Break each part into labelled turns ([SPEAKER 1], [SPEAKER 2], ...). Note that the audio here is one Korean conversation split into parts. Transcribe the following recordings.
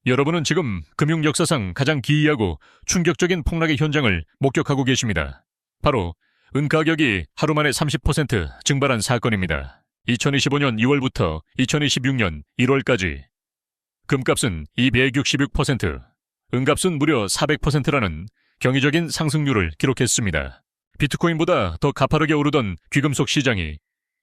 [SPEAKER 1] 여러분은 지금 금융 역사상 가장 기이하고 충격적인 폭락의 현장을 목격하고 계십니다. 바로 은가격이 하루 만에 30% 증발한 사건입니다. 2025년 2월부터 2026년 1월까지 금값은 266%, 은값은 무려 400%라는 경이적인 상승률을 기록했습니다. 비트코인보다 더 가파르게 오르던 귀금속 시장이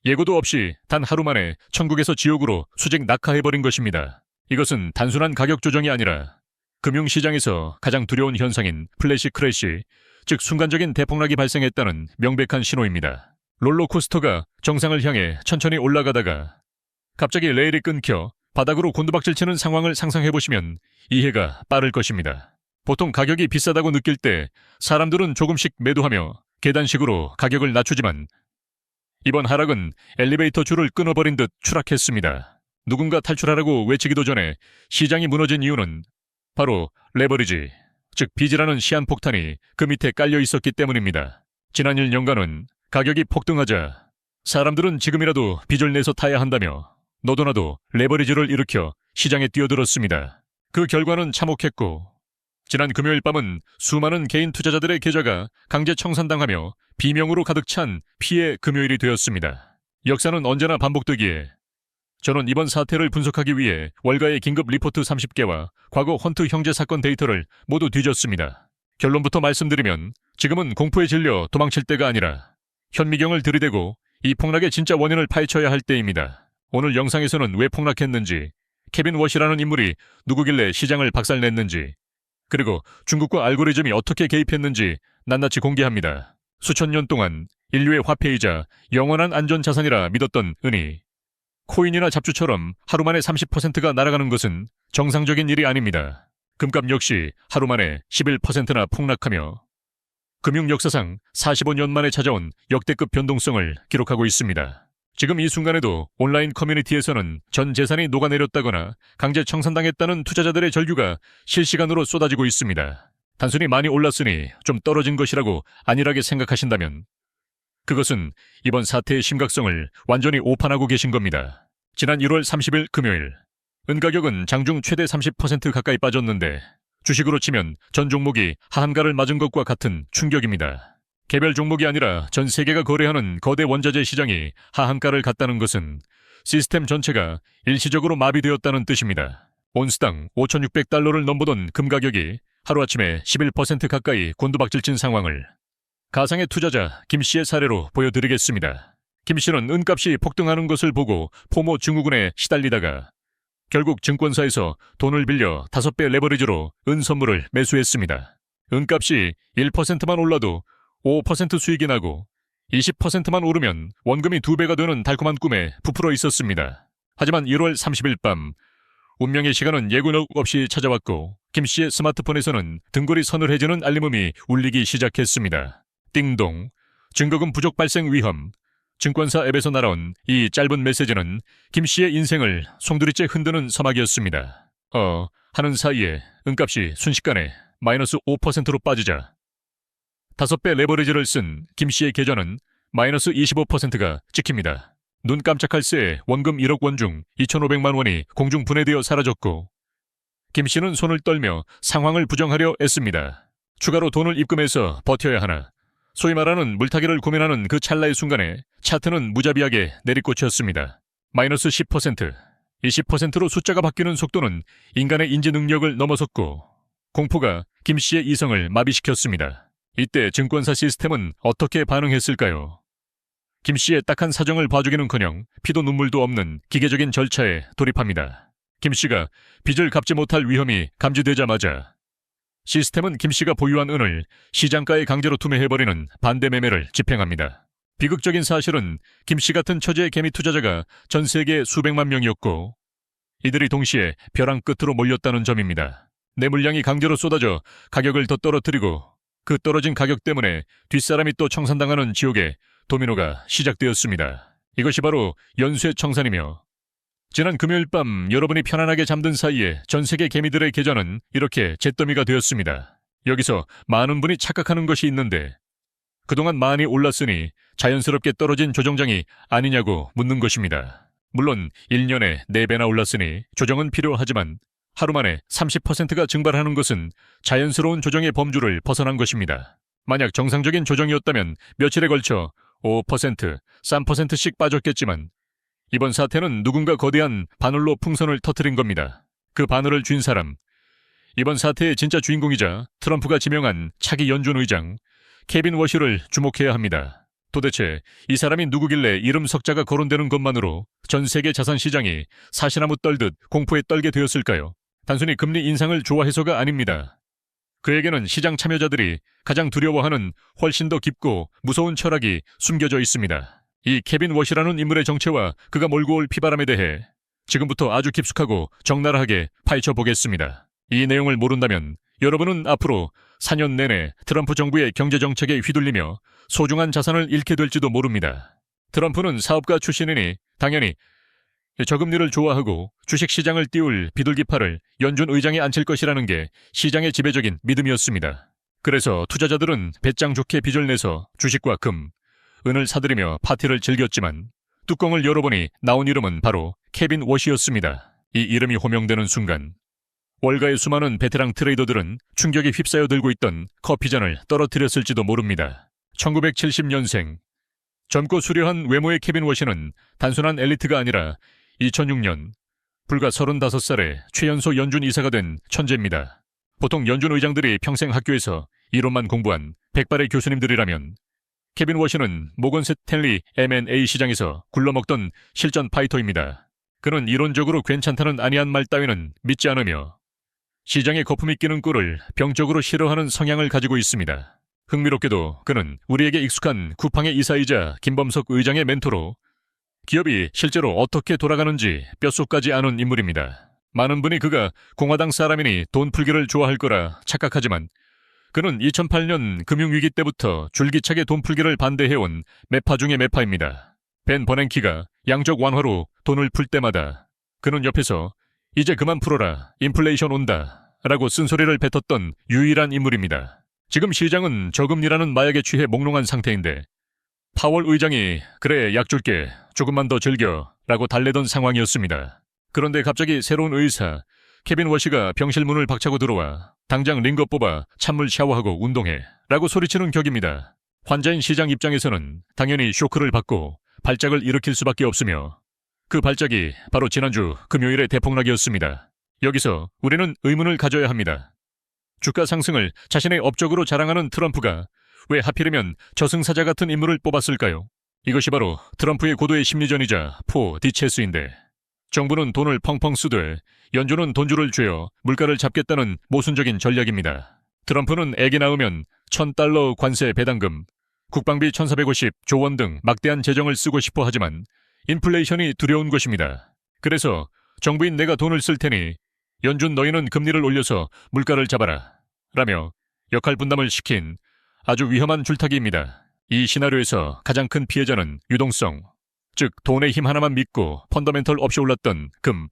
[SPEAKER 1] 예고도 없이 단 하루 만에 천국에서 지옥으로 수직 낙하해버린 것입니다. 이것은 단순한 가격 조정이 아니라 금융시장에서 가장 두려운 현상인 플래시 크래시, 즉 순간적인 대폭락이 발생했다는 명백한 신호입니다. 롤러코스터가 정상을 향해 천천히 올라가다가 갑자기 레일이 끊겨 바닥으로 곤두박질 치는 상황을 상상해보시면 이해가 빠를 것입니다. 보통 가격이 비싸다고 느낄 때 사람들은 조금씩 매도하며 계단식으로 가격을 낮추지만 이번 하락은 엘리베이터 줄을 끊어버린 듯 추락했습니다. 누군가 탈출하라고 외치기도 전에 시장이 무너진 이유는 바로 레버리지, 즉 빚이라는 시한폭탄이 그 밑에 깔려 있었기 때문입니다. 지난 1년간은 가격이 폭등하자 사람들은 지금이라도 빚을 내서 타야 한다며 너도나도 레버리지를 일으켜 시장에 뛰어들었습니다. 그 결과는 참혹했고 지난 금요일 밤은 수많은 개인 투자자들의 계좌가 강제 청산당하며 비명으로 가득 찬 피해 금요일이 되었습니다. 역사는 언제나 반복되기에 저는 이번 사태를 분석하기 위해 월가의 긴급 리포트 30개와 과거 헌트 형제 사건 데이터를 모두 뒤졌습니다. 결론부터 말씀드리면 지금은 공포에 질려 도망칠 때가 아니라 현미경을 들이대고 이 폭락의 진짜 원인을 파헤쳐야 할 때입니다. 오늘 영상에서는 왜 폭락했는지, 케빈 워시라는 인물이 누구길래 시장을 박살냈는지, 그리고 중국과 알고리즘이 어떻게 개입했는지 낱낱이 공개합니다. 수천 년 동안 인류의 화폐이자 영원한 안전자산이라 믿었던 은이 코인이나 잡주처럼 하루 만에 30%가 날아가는 것은 정상적인 일이 아닙니다. 금값 역시 하루 만에 11%나 폭락하며 금융 역사상 45년 만에 찾아온 역대급 변동성을 기록하고 있습니다. 지금 이 순간에도 온라인 커뮤니티에서는 전 재산이 녹아내렸다거나 강제 청산당했다는 투자자들의 절규가 실시간으로 쏟아지고 있습니다. 단순히 많이 올랐으니 좀 떨어진 것이라고 안일하게 생각하신다면 그것은 이번 사태의 심각성을 완전히 오판하고 계신 겁니다. 지난 1월 30일 금요일, 은가격은 장중 최대 30% 가까이 빠졌는데 주식으로 치면 전 종목이 하한가를 맞은 것과 같은 충격입니다. 개별 종목이 아니라 전 세계가 거래하는 거대 원자재 시장이 하한가를 갔다는 것은 시스템 전체가 일시적으로 마비되었다는 뜻입니다. 온스당 5,600달러를 넘보던 금 가격이 하루아침에 11% 가까이 곤두박질친 상황을 가상의 투자자 김 씨의 사례로 보여드리겠습니다. 김 씨는 은값이 폭등하는 것을 보고 포모 증후군에 시달리다가 결국 증권사에서 돈을 빌려 5배 레버리지로 은 선물을 매수했습니다. 은값이 1%만 올라도 5% 수익이 나고 20%만 오르면 원금이 2배가 되는 달콤한 꿈에 부풀어 있었습니다. 하지만 1월 30일 밤 운명의 시간은 예고력 없이 찾아왔고 김 씨의 스마트폰에서는 등골이 서늘해지는 알림음이 울리기 시작했습니다. 띵동, 증거금 부족 발생 위험. 증권사 앱에서 날아온 이 짧은 메시지는 김 씨의 인생을 송두리째 흔드는 서막이었습니다. 하는 사이에 은값이 순식간에 마이너스 5%로 빠지자 5배 레버리지를 쓴 김 씨의 계좌는 마이너스 25%가 찍힙니다. 눈 깜짝할 새에 원금 1억 원 중 2,500만 원이 공중 분해되어 사라졌고 김 씨는 손을 떨며 상황을 부정하려 애씁니다. 추가로 돈을 입금해서 버텨야 하나. 소위 말하는 물타기를 고민하는 그 찰나의 순간에 차트는 무자비하게 내리꽂혔습니다. 마이너스 10%, 20%로 숫자가 바뀌는 속도는 인간의 인지 능력을 넘어섰고 공포가 김 씨의 이성을 마비시켰습니다. 이때 증권사 시스템은 어떻게 반응했을까요? 김 씨의 딱한 사정을 봐주기는커녕 피도 눈물도 없는 기계적인 절차에 돌입합니다. 김 씨가 빚을 갚지 못할 위험이 감지되자마자 시스템은 김 씨가 보유한 은을 시장가에 강제로 투매해버리는 반대 매매를 집행합니다. 비극적인 사실은 김 씨 같은 처지의 개미 투자자가 전 세계 수백만 명이었고 이들이 동시에 벼랑 끝으로 몰렸다는 점입니다. 내 물량이 강제로 쏟아져 가격을 더 떨어뜨리고 그 떨어진 가격 때문에 뒷사람이 또 청산당하는 지옥의 도미노가 시작되었습니다. 이것이 바로 연쇄 청산이며 지난 금요일 밤 여러분이 편안하게 잠든 사이에 전 세계 개미들의 계좌는 이렇게 잿더미가 되었습니다. 여기서 많은 분이 착각하는 것이 있는데 그동안 많이 올랐으니 자연스럽게 떨어진 조정장이 아니냐고 묻는 것입니다. 물론 1년에 4배나 올랐으니 조정은 필요하지만 하루 만에 30%가 증발하는 것은 자연스러운 조정의 범주를 벗어난 것입니다. 만약 정상적인 조정이었다면 며칠에 걸쳐 5%, 3%씩 빠졌겠지만 이번 사태는 누군가 거대한 바늘로 풍선을 터뜨린 겁니다. 그 바늘을 쥔 사람, 이번 사태의 진짜 주인공이자 트럼프가 지명한 차기 연준 의장 케빈 워시를 주목해야 합니다. 도대체 이 사람이 누구길래 이름 석자가 거론되는 것만으로 전 세계 자산 시장이 사시나무 떨듯 공포에 떨게 되었을까요? 단순히 금리 인상을 좋아해서가 아닙니다. 그에게는 시장 참여자들이 가장 두려워하는 훨씬 더 깊고 무서운 철학이 숨겨져 있습니다. 이 케빈 워시라는 인물의 정체와 그가 몰고 올 피바람에 대해 지금부터 아주 깊숙하고 적나라하게 파헤쳐 보겠습니다. 이 내용을 모른다면 여러분은 앞으로 4년 내내 트럼프 정부의 경제정책에 휘둘리며 소중한 자산을 잃게 될지도 모릅니다. 트럼프는 사업가 출신이니 당연히 저금리를 좋아하고 주식시장을 띄울 비둘기파를 연준 의장에 앉힐 것이라는 게 시장의 지배적인 믿음이었습니다. 그래서 투자자들은 배짱 좋게 빚을 내서 주식과 금, 은을 사들이며 파티를 즐겼지만 뚜껑을 열어보니 나온 이름은 바로 케빈 워시였습니다. 이 이름이 호명되는 순간 월가의 수많은 베테랑 트레이더들은 충격에 휩싸여 들고 있던 커피잔을 떨어뜨렸을지도 모릅니다. 1970년생, 젊고 수려한 외모의 케빈 워시는 단순한 엘리트가 아니라 2006년 불과 35살에 최연소 연준 이사가 된 천재입니다. 보통 연준 의장들이 평생 학교에서 이론만 공부한 백발의 교수님들이라면 케빈 워시는 모건 스탠리 M&A 시장에서 굴러먹던 실전 파이터입니다. 그는 이론적으로 괜찮다는 아니한 말 따위는 믿지 않으며 시장에 거품이 끼는 꼴을 병적으로 싫어하는 성향을 가지고 있습니다. 흥미롭게도 그는 우리에게 익숙한 쿠팡의 이사이자 김범석 의장의 멘토로 기업이 실제로 어떻게 돌아가는지 뼛속까지 아는 인물입니다. 많은 분이 그가 공화당 사람이니 돈 풀기를 좋아할 거라 착각하지만 그는 2008년 금융위기 때부터 줄기차게 돈 풀기를 반대해온 매파 중의 매파입니다. 벤 버냉키가 양적 완화로 돈을 풀 때마다 그는 옆에서 이제 그만 풀어라, 인플레이션 온다 라고 쓴소리를 뱉었던 유일한 인물입니다. 지금 시장은 저금리라는 마약에 취해 몽롱한 상태인데 파월 의장이 그래 약 줄게 조금만 더 즐겨 라고 달래던 상황이었습니다. 그런데 갑자기 새로운 의사 케빈 워시가 병실 문을 박차고 들어와 당장 링거 뽑아 찬물 샤워하고 운동해 라고 소리치는 격입니다. 환자인 시장 입장에서는 당연히 쇼크를 받고 발작을 일으킬 수밖에 없으며 그 발작이 바로 지난주 금요일의 대폭락이었습니다. 여기서 우리는 의문을 가져야 합니다. 주가 상승을 자신의 업적으로 자랑하는 트럼프가 왜 하필이면 저승사자 같은 인물을 뽑았을까요? 이것이 바로 트럼프의 고도의 심리전이자 포 디체스인데 정부는 돈을 펑펑 쓰되 연준은 돈줄을 쥐어 물가를 잡겠다는 모순적인 전략입니다. 트럼프는 애기 낳으면 $1,000 관세 배당금, 국방비 1,450조 원 등 막대한 재정을 쓰고 싶어 하지만 인플레이션이 두려운 것입니다. 그래서 정부인 내가 돈을 쓸 테니 연준 너희는 금리를 올려서 물가를 잡아라 라며 역할 분담을 시킨 아주 위험한 줄타기입니다. 이 시나리오에서 가장 큰 피해자는 유동성, 즉 돈의 힘 하나만 믿고 펀더멘털 없이 올랐던 금,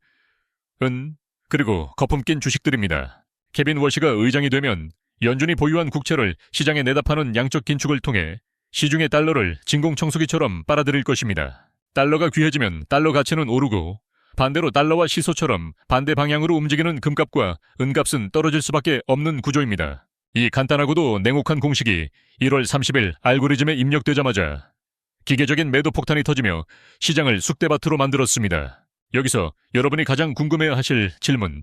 [SPEAKER 1] 은, 그리고 거품 낀 주식들입니다. 케빈 워시가 의장이 되면 연준이 보유한 국채를 시장에 내다 파는 양적 긴축을 통해 시중의 달러를 진공청소기처럼 빨아들일 것입니다. 달러가 귀해지면 달러 가치는 오르고 반대로 달러와 시소처럼 반대 방향으로 움직이는 금값과 은값은 떨어질 수밖에 없는 구조입니다. 이 간단하고도 냉혹한 공식이 1월 30일 알고리즘에 입력되자마자 기계적인 매도 폭탄이 터지며 시장을 쑥대밭으로 만들었습니다. 여기서 여러분이 가장 궁금해야 하실 질문.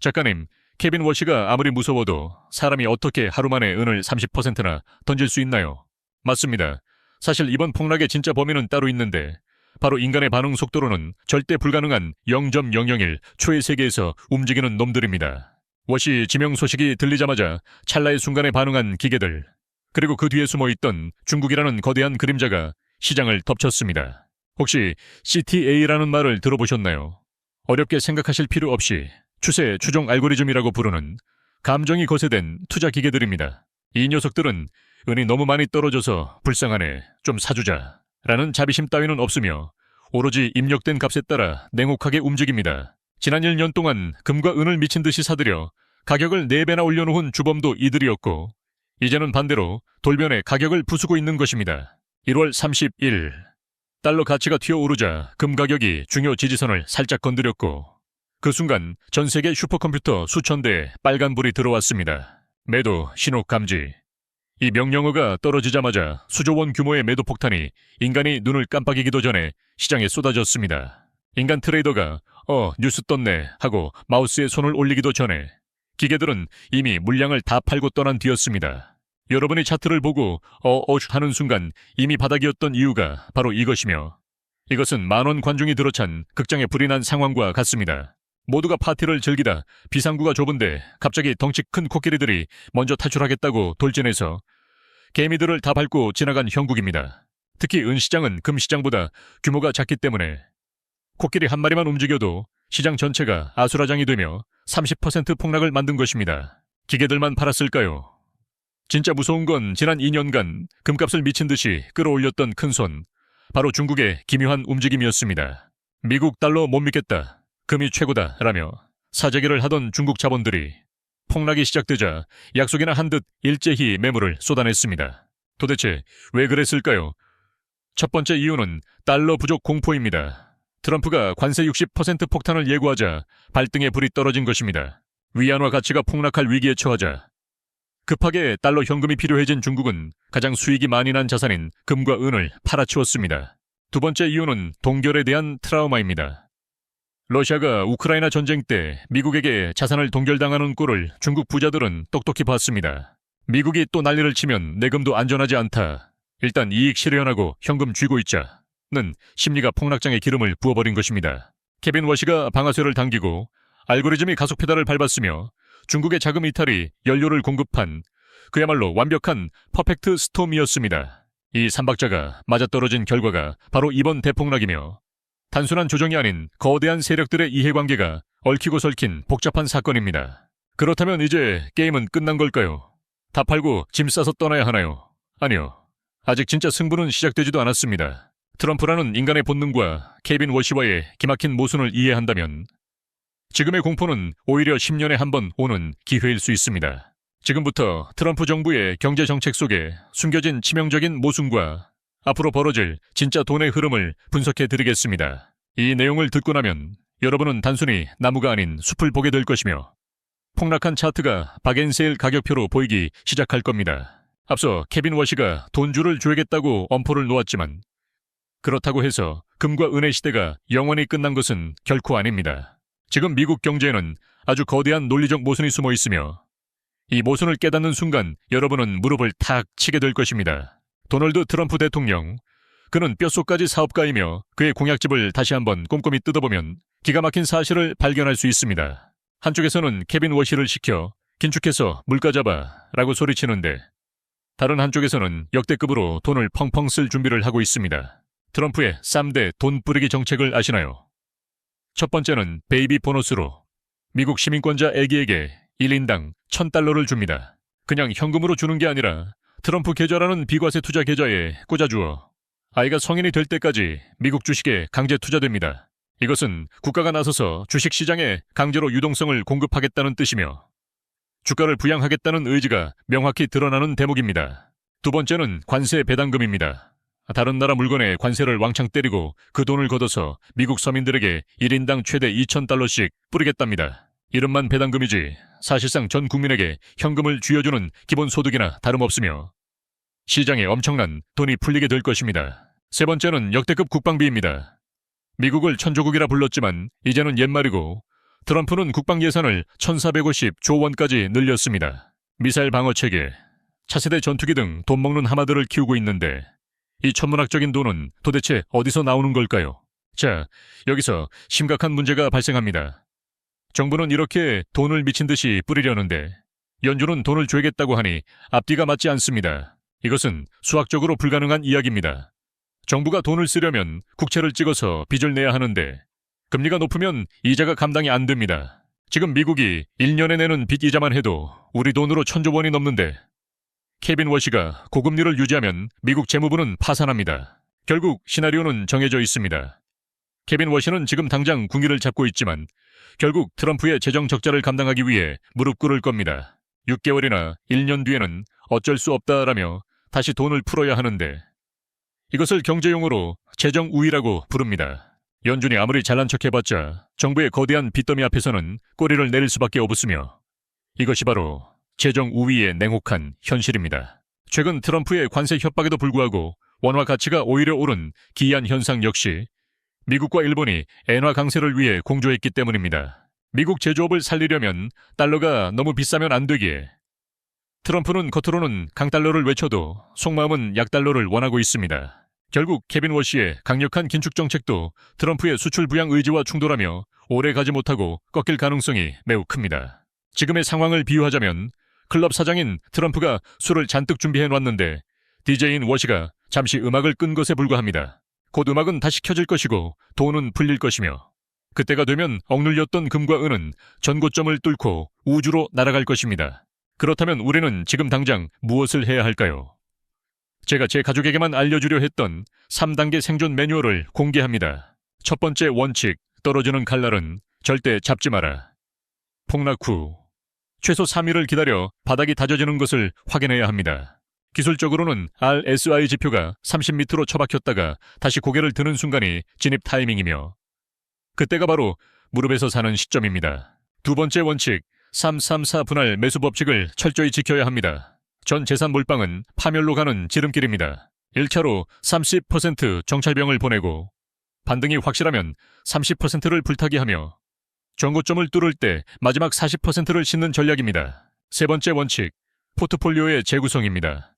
[SPEAKER 1] 작가님, 케빈 워시가 아무리 무서워도 사람이 어떻게 하루 만에 은을 30%나 던질 수 있나요? 맞습니다. 사실 이번 폭락의 진짜 범인은 따로 있는데 바로 인간의 반응 속도로는 절대 불가능한 0.001 초의 세계에서 움직이는 놈들입니다. 워시 지명 소식이 들리자마자 찰나의 순간에 반응한 기계들, 그리고 그 뒤에 숨어있던 중국이라는 거대한 그림자가 시장을 덮쳤습니다. 혹시 CTA라는 말을 들어보셨나요? 어렵게 생각하실 필요 없이 추세 추종 알고리즘이라고 부르는 감정이 거세된 투자 기계들입니다. 이 녀석들은 은이 너무 많이 떨어져서 불쌍하네, 좀 사주자 라는 자비심 따위는 없으며 오로지 입력된 값에 따라 냉혹하게 움직입니다. 지난 1년 동안 금과 은을 미친 듯이 사들여 가격을 4배나 올려놓은 주범도 이들이었고 이제는 반대로 돌변해 가격을 부수고 있는 것입니다. 1월 30일 달러 가치가 튀어오르자 금 가격이 중요 지지선을 살짝 건드렸고 그 순간 전 세계 슈퍼컴퓨터 수천 대에 빨간불이 들어왔습니다. 매도 신호 감지. 이 명령어가 떨어지자마자 수조원 규모의 매도 폭탄이 인간이 눈을 깜빡이기도 전에 시장에 쏟아졌습니다. 인간 트레이더가 뉴스 떴네 하고 마우스에 손을 올리기도 전에 기계들은 이미 물량을 다 팔고 떠난 뒤였습니다. 여러분이 차트를 보고 하는 순간 이미 바닥이었던 이유가 바로 이것이며, 이것은 만원 관중이 들어찬 극장에 불이 난 상황과 같습니다. 모두가 파티를 즐기다 비상구가 좁은데 갑자기 덩치 큰 코끼리들이 먼저 탈출하겠다고 돌진해서 개미들을 다 밟고 지나간 형국입니다. 특히 은시장은 금시장보다 규모가 작기 때문에 코끼리 한 마리만 움직여도 시장 전체가 아수라장이 되며 30% 폭락을 만든 것입니다. 기계들만 팔았을까요? 진짜 무서운 건 지난 2년간 금값을 미친 듯이 끌어올렸던 큰손, 바로 중국의 기묘한 움직임이었습니다. 미국 달러 못 믿겠다, 금이 최고다 라며 사재기를 하던 중국 자본들이 폭락이 시작되자 약속이나 한 듯 일제히 매물을 쏟아냈습니다. 도대체 왜 그랬을까요? 첫 번째 이유는 달러 부족 공포입니다. 트럼프가 관세 60% 폭탄을 예고하자 발등에 불이 떨어진 것입니다. 위안화 가치가 폭락할 위기에 처하자 급하게 달러 현금이 필요해진 중국은 가장 수익이 많이 난 자산인 금과 은을 팔아치웠습니다. 두 번째 이유는 동결에 대한 트라우마입니다. 러시아가 우크라이나 전쟁 때 미국에게 자산을 동결당하는 꼴을 중국 부자들은 똑똑히 봤습니다. 미국이 또 난리를 치면 내금도 안전하지 않다, 일단 이익 실현하고 현금 쥐고 있자는 심리가 폭락장에 기름을 부어버린 것입니다. 케빈 워시가 방아쇠를 당기고 알고리즘이 가속 페달을 밟았으며 중국의 자금 이탈이 연료를 공급한 그야말로 완벽한 퍼펙트 스톰이었습니다. 이 삼박자가 맞아떨어진 결과가 바로 이번 대폭락이며, 단순한 조정이 아닌 거대한 세력들의 이해관계가 얽히고 설킨 복잡한 사건입니다. 그렇다면 이제 게임은 끝난 걸까요? 다 팔고 짐 싸서 떠나야 하나요? 아니요. 아직 진짜 승부는 시작되지도 않았습니다. 트럼프라는 인간의 본능과 케빈 워시와의 기막힌 모순을 이해한다면 지금의 공포는 오히려 10년에 한 번 오는 기회일 수 있습니다. 지금부터 트럼프 정부의 경제 정책 속에 숨겨진 치명적인 모순과 앞으로 벌어질 진짜 돈의 흐름을 분석해 드리겠습니다. 이 내용을 듣고 나면 여러분은 단순히 나무가 아닌 숲을 보게 될 것이며 폭락한 차트가 박앤세일 가격표로 보이기 시작할 겁니다. 앞서 케빈 워시가 돈줄을 조이겠다고 엄포를 놓았지만 그렇다고 해서 금과 은의 시대가 영원히 끝난 것은 결코 아닙니다. 지금 미국 경제에는 아주 거대한 논리적 모순이 숨어 있으며 이 모순을 깨닫는 순간 여러분은 무릎을 탁 치게 될 것입니다. 도널드 트럼프 대통령, 그는 뼛속까지 사업가이며 그의 공약집을 다시 한번 꼼꼼히 뜯어보면 기가 막힌 사실을 발견할 수 있습니다. 한쪽에서는 케빈 워시를 시켜 긴축해서 물가 잡아 라고 소리치는데, 다른 한쪽에서는 역대급으로 돈을 펑펑 쓸 준비를 하고 있습니다. 트럼프의 쌈대 돈 뿌리기 정책을 아시나요? 첫 번째는 베이비 보너스로 미국 시민권자 아기에게 1인당 $1,000를 줍니다. 그냥 현금으로 주는 게 아니라 트럼프 계좌라는 비과세 투자 계좌에 꽂아주어 아이가 성인이 될 때까지 미국 주식에 강제 투자됩니다. 이것은 국가가 나서서 주식시장에 강제로 유동성을 공급하겠다는 뜻이며 주가를 부양하겠다는 의지가 명확히 드러나는 대목입니다. 두 번째는 관세 배당금입니다. 다른 나라 물건에 관세를 왕창 때리고 그 돈을 걷어서 미국 서민들에게 1인당 최대 $2,000씩 뿌리겠답니다. 이름만 배당금이지 사실상 전 국민에게 현금을 쥐어주는 기본소득이나 다름없으며 시장에 엄청난 돈이 풀리게 될 것입니다. 세 번째는 역대급 국방비입니다. 미국을 천조국이라 불렀지만 이제는 옛말이고 트럼프는 국방 예산을 1,450조 원까지 늘렸습니다. 미사일 방어체계, 차세대 전투기 등 돈 먹는 하마들을 키우고 있는데 이 천문학적인 돈은 도대체 어디서 나오는 걸까요? 자, 여기서 심각한 문제가 발생합니다. 정부는 이렇게 돈을 미친 듯이 뿌리려는데 연준은 돈을 줘야겠다고 하니 앞뒤가 맞지 않습니다. 이것은 수학적으로 불가능한 이야기입니다. 정부가 돈을 쓰려면 국채를 찍어서 빚을 내야 하는데 금리가 높으면 이자가 감당이 안 됩니다. 지금 미국이 1년에 내는 빚 이자만 해도 우리 돈으로 1,000조 원이 넘는데 케빈 워시가 고금리를 유지하면 미국 재무부는 파산합니다. 결국 시나리오는 정해져 있습니다. 케빈 워시는 지금 당장 군기를 잡고 있지만 결국 트럼프의 재정 적자를 감당하기 위해 무릎 꿇을 겁니다. 6개월이나 1년 뒤에는 어쩔 수 없다라며 다시 돈을 풀어야 하는데 이것을 경제용어로 재정 우위라고 부릅니다. 연준이 아무리 잘난 척해봤자 정부의 거대한 빚더미 앞에서는 꼬리를 내릴 수밖에 없으며 이것이 바로 재정 우위의 냉혹한 현실입니다. 최근 트럼프의 관세 협박에도 불구하고 원화 가치가 오히려 오른 기이한 현상 역시 미국과 일본이 엔화 강세를 위해 공조했기 때문입니다. 미국 제조업을 살리려면 달러가 너무 비싸면 안 되기에 트럼프는 겉으로는 강달러를 외쳐도 속마음은 약달러를 원하고 있습니다. 결국 케빈 워시의 강력한 긴축 정책도 트럼프의 수출 부양 의지와 충돌하며 오래 가지 못하고 꺾일 가능성이 매우 큽니다. 지금의 상황을 비유하자면 클럽 사장인 트럼프가 술을 잔뜩 준비해 놨는데 DJ인 워시가 잠시 음악을 끈 것에 불과합니다. 곧 음악은 다시 켜질 것이고 돈은 풀릴 것이며 그때가 되면 억눌렸던 금과 은은 전고점을 뚫고 우주로 날아갈 것입니다. 그렇다면 우리는 지금 당장 무엇을 해야 할까요? 제가 제 가족에게만 알려주려 했던 3단계 생존 매뉴얼을 공개합니다. 첫 번째 원칙, 떨어지는 칼날은 절대 잡지 마라. 폭락 후 최소 3일을 기다려 바닥이 다져지는 것을 확인해야 합니다. 기술적으로는 RSI 지표가 30m로 처박혔다가 다시 고개를 드는 순간이 진입 타이밍이며 그때가 바로 무릎에서 사는 시점입니다. 두 번째 원칙, 334 분할 매수 법칙을 철저히 지켜야 합니다. 전 재산 몰빵은 파멸로 가는 지름길입니다. 1차로 30% 정찰병을 보내고 반등이 확실하면 30%를 불타게 하며 전고점을 뚫을 때 마지막 40%를 싣는 전략입니다. 세 번째 원칙, 포트폴리오의 재구성입니다.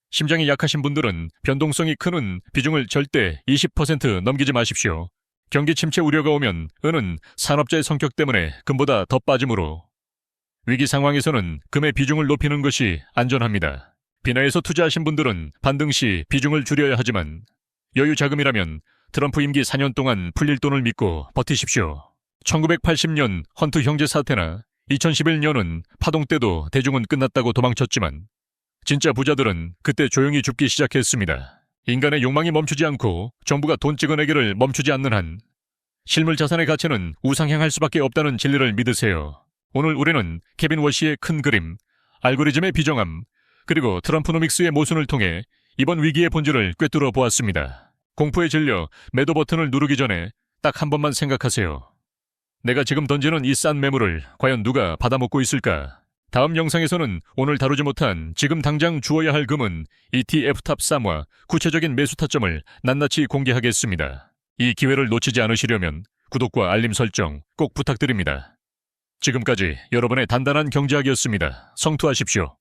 [SPEAKER 1] 심장이 약하신 분들은 변동성이 큰 비중을 절대 20% 넘기지 마십시오. 경기 침체 우려가 오면 은은 산업재의 성격 때문에 금보다 더 빠지므로 위기 상황에서는 금의 비중을 높이는 것이 안전합니다. 비나에서 투자하신 분들은 반등 시 비중을 줄여야 하지만 여유 자금이라면 트럼프 임기 4년 동안 풀릴 돈을 믿고 버티십시오. 1980년 헌트 형제 사태나 2011년은 파동 때도 대중은 끝났다고 도망쳤지만 진짜 부자들은 그때 조용히 죽기 시작했습니다. 인간의 욕망이 멈추지 않고 정부가 돈 찍어내기를 멈추지 않는 한 실물 자산의 가치는 우상향할 수밖에 없다는 진리를 믿으세요. 오늘 우리는 케빈 워시의 큰 그림, 알고리즘의 비정함, 그리고 트럼프노믹스의 모순을 통해 이번 위기의 본질을 꿰뚫어 보았습니다. 공포에 질려 매도 버튼을 누르기 전에 딱 한 번만 생각하세요. 내가 지금 던지는 이 싼 매물을 과연 누가 받아먹고 있을까? 다음 영상에서는 오늘 다루지 못한 지금 당장 주어야 할 금은 ETF 탑3와 구체적인 매수 타점을 낱낱이 공개하겠습니다. 이 기회를 놓치지 않으시려면 구독과 알림 설정 꼭 부탁드립니다. 지금까지 여러분의 단단한 경제학이었습니다. 성투하십시오.